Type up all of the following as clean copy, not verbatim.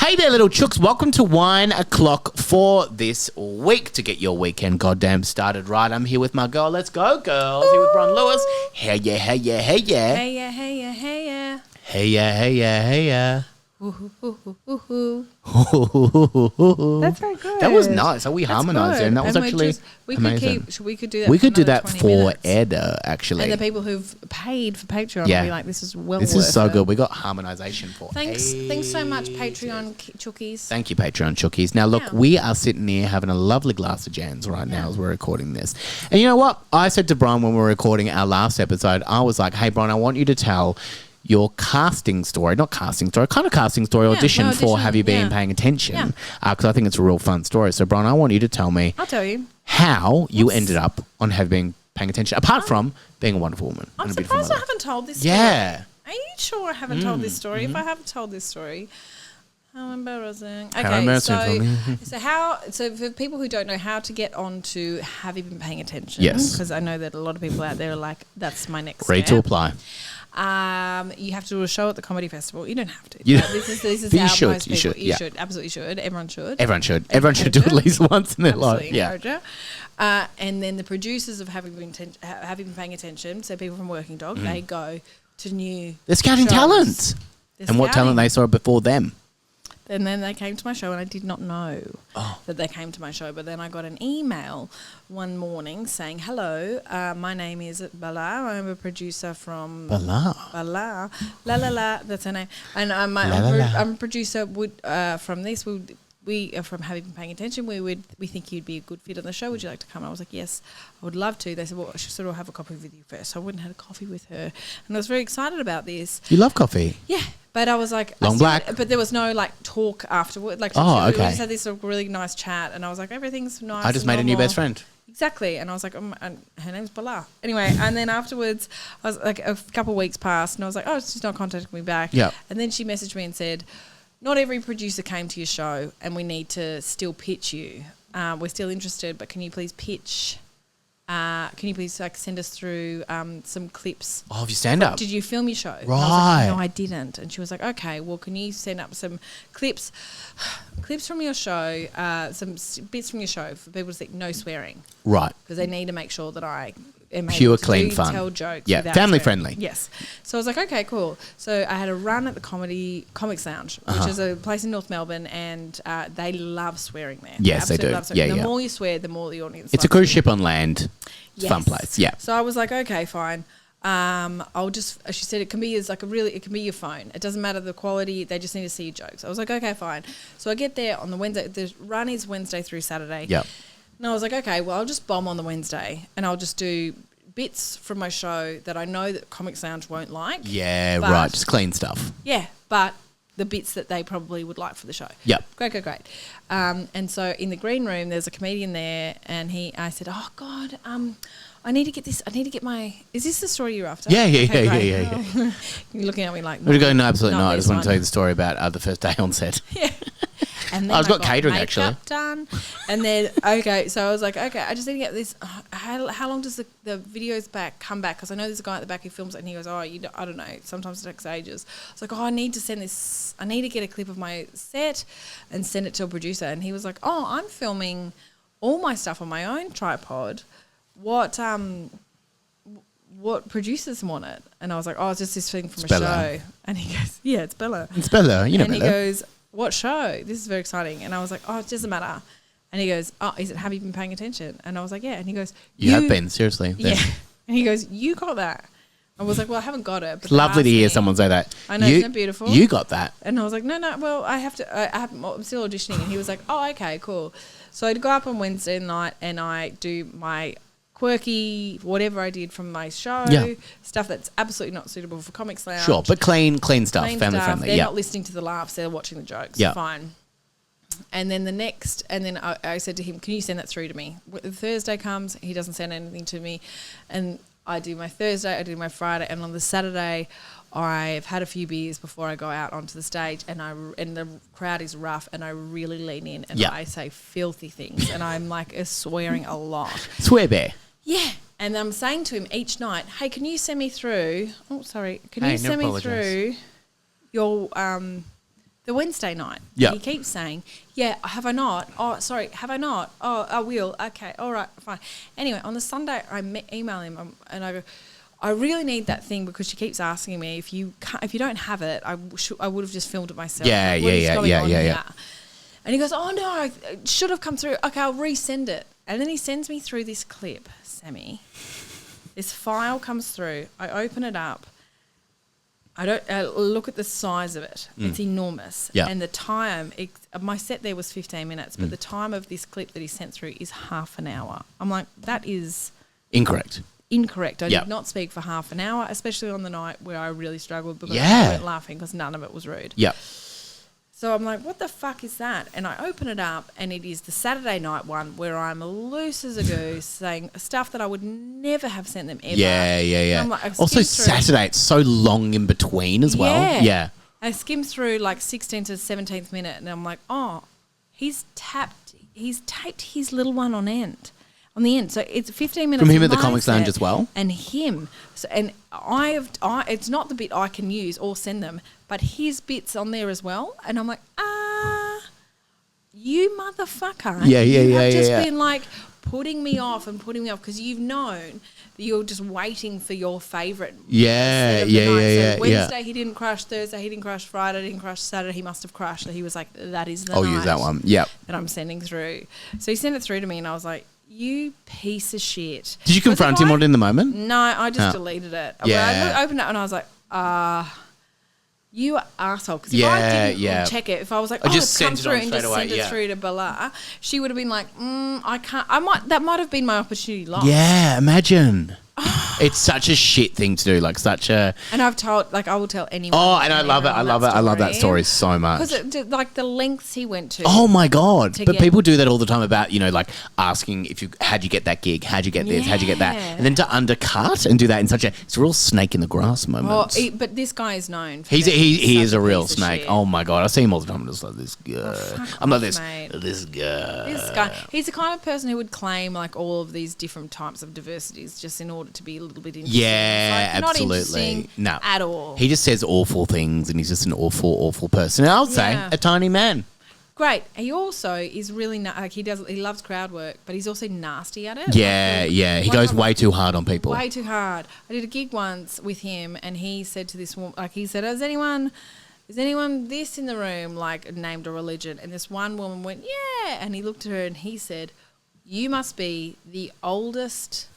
Hey there, little chooks. Welcome to Wine O'Clock for this week to get your weekend goddamn started right. I'm here with my girl. Let's go, girls. Here with Bron Lewis. Hey yeah, hey yeah, hey yeah. Hey yeah, hey yeah, hey yeah. Hey yeah, hey yeah, hey yeah. That's very good. That was nice. How we harmonised there, and that was actually amazing. We could do that. We could do for that 20 for minutes. Eder, actually. And the people who've paid for Patreon Yeah. will be like, "This is well This worth is so it." good. We got harmonisation for Thanks so much, ages. Patreon chookies. Thank you, Patreon chookies. Now, look, Yeah. we are sitting here having a lovely glass of Jans right now as we're recording this. And you know what? I said to Bron when we were recording our last episode, I was like, hey, Bron, I want you to tell your casting story, not casting story, kind of casting story, audition for Have You Been Paying Attention? Because I think it's a real fun story. So, Bron, I want you to tell me I'll tell you how you ended up on Have You Been Paying Attention, apart from being a wonderful woman. I'm and a beautiful surprised I mother. haven't told this story. Yeah. Are you sure I haven't told this story? If I haven't told this story, how embarrassing. Okay, How embarrassing. so for people who don't know how to get on to Have You Been Paying Attention? Yes. Because I know that a lot of people out there are like, that's my next Ready to step. apply. You have to do a show at the comedy festival. You don't have to. You- But this is But you how should, most you people. should, yeah. Absolutely should. Everyone should. Everyone should. Everyone should do it at least once in their life. Absolutely Yeah. encourage her. And then the producers of Have You Been Paying Attention, so people from Working Dog, they go to new They're scouting shows. talent. They're And what talent scouting. they saw before them. And then they came to my show, and I did not know Oh. that they came to my show. But then I got an email one morning saying, "Hello, my name is Bala. I'm a producer from Bala. Bala, la la la. That's her name. And I'm La, la, la. a producer. From this, we are from Have You Been Paying Attention? We think you'd be a good fit on the show. Would you like to come?" I was like, "Yes, I would love to." They said, "Well, I should sort of have a coffee with you first." So I went and had a coffee with her, and I was very excited about this. You love coffee. Yeah. But I was like, Long black. But there was no like talk afterward. Like, Oh, we okay. just had this really nice chat, and I was like, everything's nice. I just and made a new normal. best friend. Exactly, and I was like, and her name's Bala. Anyway, and then afterwards, I was like, a couple of weeks passed, and I was like, oh, she's not contacting me back. Yeah. And then she messaged me and said, not every producer came to your show, and we need to still pitch you. We're still interested, but can you please pitch? Can you please like send us through some clips? Oh, have you stand up? Did you film your show? And I Right. was like, no, I didn't. And she was like, okay, well, can you send up some clips from your show, some bits from your show for people to see, no swearing, Right. because they need to make sure that I am Pure, able to clean fun. tell jokes. Yeah, without family swearing. friendly. Yes. So I was like, okay, cool. So I had a run at the Comics Lounge, which is a place in North Melbourne, and they love swearing there. Yes, they absolutely do. love swearing. Yeah, the yeah. more you swear, the more the audience. It's a loves cruise you. ship on land. It's a fun Yes. place. Yeah. So I was like, okay, fine. I'll just. She said it can be it can be your phone. It doesn't matter the quality. They just need to see your jokes. I was like, okay, fine. So I get there on the Wednesday. The run is Wednesday through Saturday. Yep. And I was like, okay, well, I'll just bomb on the Wednesday, and I'll just do bits from my show that I know that Comics Lounge won't like. Yeah, But- right. Just clean stuff. Yeah, but the bits that they probably would like for the show. Yep. Great. And so in the green room, there's a comedian there, and I said, oh God, I need to get this. I need to get my. Is this the story you're after? Yeah. Great. You're looking at me like. We're going, no, absolutely not. I this just want to one. tell you the story about the first day on set. Yeah. And then I was got catering, makeup actually. done, and then okay, so I was like, okay, I just need to get this. How long does the videos come back? Because I know there's a guy at the back who films it, and he goes, I don't know. Sometimes it takes ages. I was like, I need to send this. I need to get a clip of my set and send it to a producer. And he was like, oh, I'm filming all my stuff on my own tripod. What producers want it? And I was like, oh, it's just this thing from It's a Bella. show. And he goes, yeah, it's Bella. It's Bella. You know And he Bella. goes, what show? This is very exciting. And I was like, oh, it doesn't matter. And he goes, oh, have you been paying attention? And I was like, yeah. And he goes, You have been, seriously. Yeah. And he goes, you got that. I was like, well, I haven't got it. But It's lovely to they hear asked me. someone say that. I know, You- isn't it beautiful? You got that. And I was like, no, well, I'm still auditioning. And he was like, oh, okay, cool. So I'd go up on Wednesday night and I do my quirky whatever I did from my show, Yeah. stuff that's absolutely not suitable for Comics Lounge. Sure, but clean stuff, Plain family stuff. friendly. They're Yeah. not listening to the laughs; they're watching the jokes. Yeah. Fine. And then I said to him, "Can you send that through to me?" The Thursday comes, he doesn't send anything to me, and I do my Thursday, I do my Friday, and on the Saturday, I've had a few beers before I go out onto the stage, and the crowd is rough, and I really lean in, and Yeah. I say filthy things, and I'm like swearing a lot. Swear bear. Yeah. And I'm saying to him each night, hey, can you send me through – oh, sorry. Can Hey, you never send me apologise. through your The Wednesday night. Yeah. He keeps saying, yeah, have I not? Oh, sorry, have I not? Oh, I will. Okay, all right, fine. Anyway, on the Sunday, I email him and I go, I really need that thing because she keeps asking me if you don't have it, I would have just filmed it myself. Yeah. And he goes, oh, no, it should have come through. Okay, I'll resend it. And then he sends me through this clip, Sammy. This file comes through. I open it up. I don't look at the size of it. It's enormous. Yeah. And the time, my set there was 15 minutes, but the time of this clip that he sent through is half an hour. I'm like, that is... Incorrect. I did not speak for half an hour, especially on the night where I really struggled because I weren't laughing because none of it was rude. Yep. So I'm like, what the fuck is that? And I open it up and it is the Saturday night one where I'm loose as a goose saying stuff that I would never have sent them ever. Yeah. And I'm like, Also, Saturday, it's so long in between as well. Yeah. I skimmed through like 16th to 17th minute and I'm like, oh, he's taped his little one on the end. So it's 15 minutes from him of at the my Comics set Lounge as well. And him. So, and it's not the bit I can use or send them, but his bit's on there as well. And I'm like, you motherfucker. You have just been like putting me off because you've known that you're just waiting for your favourite. So Wednesday he didn't crush, Thursday he didn't crush, Friday he didn't crush, Saturday he must have crushed. So he was like, that is the I'll night use that one. Yep. that I'm sending through. So he sent it through to me and I was like, you piece of shit. Did you confront him on it in the moment? No, I just deleted it. Yeah. I opened it and I was like, you asshole. Because if I didn't check it, if I was like, just come sent it through on and straight just away, send it through to Bala, she would have been like, I can't. That might have been my opportunity lost. Yeah, imagine. It's such a shit thing to do, like such a... And I've told, like I will tell anyone. Oh, and I love it. I love it. I love that story so much. Because like the lengths he went to. Oh my God. But people do that all the time about, like asking how'd you get that gig? How'd you get this? How'd you get that? And then to undercut and do that in such it's a real snake in the grass moment. But this guy is known. He is a real snake. Oh my God. I see him all the time. I'm just like, this guy. I'm like this guy. This guy. He's the kind of person who would claim like all of these different types of diversities just in order to be a little bit interesting. Yeah, like, absolutely. No, at all. He just says awful things, and he's just an awful, awful person. And I would say a tiny man. Great. He also is really he loves crowd work, but he's also nasty at it. Yeah. He goes way too hard on people. Way too hard. I did a gig once with him, and he said to this woman, like he said, "Is anyone this in the room?" Like named a religion, and this one woman went, "Yeah," and he looked at her and he said, "You must be the oldest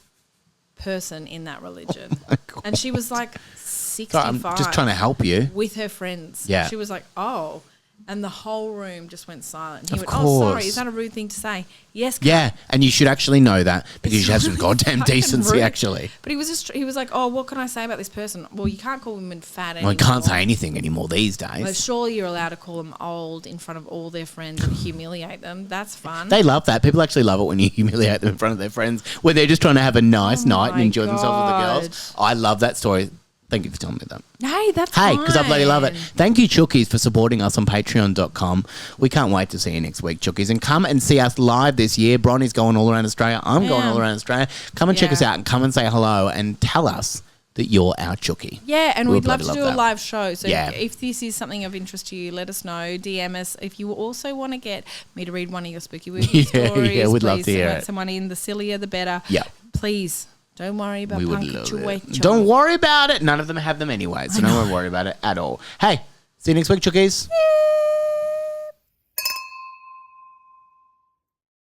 person in that religion." Oh, and she was like 65. I'm just trying to help you. With her friends. Yeah. She was like, oh. And the whole room just went silent. He went, course. oh, sorry, is that a rude thing to say? Yes. Yeah, and you should actually know that because you have some goddamn decency, actually. But he was like, oh, what can I say about this person? Well, you can't call women fat anymore. Well, you can't say anything anymore these days. Well, surely you're allowed to call them old in front of all their friends and humiliate them. That's fun. They love that. People actually love it when you humiliate them in front of their friends when they're just trying to have a nice night and enjoy themselves with the girls. I love that story. Thank you for telling me that. Hey, that's fine. Because I bloody love it. Thank you, Chookies, for supporting us on patreon.com. We can't wait to see you next week, Chookies. And come and see us live this year. Bron is going all around Australia. I'm going all around Australia. Come and check us out and come and say hello and tell us that you're our Chookie. Yeah, and we'd love to do a live show. So if this is something of interest to you, let us know. DM us. If you also want to get me to read one of your spooky wooky stories, yeah, we'd love to hear it. Someone in, the sillier the better. Yeah. Please. Don't worry about punctuation. Don't worry about it. None of them have them anyway, so don't worry about it at all. Hey, see you next week, Chookies.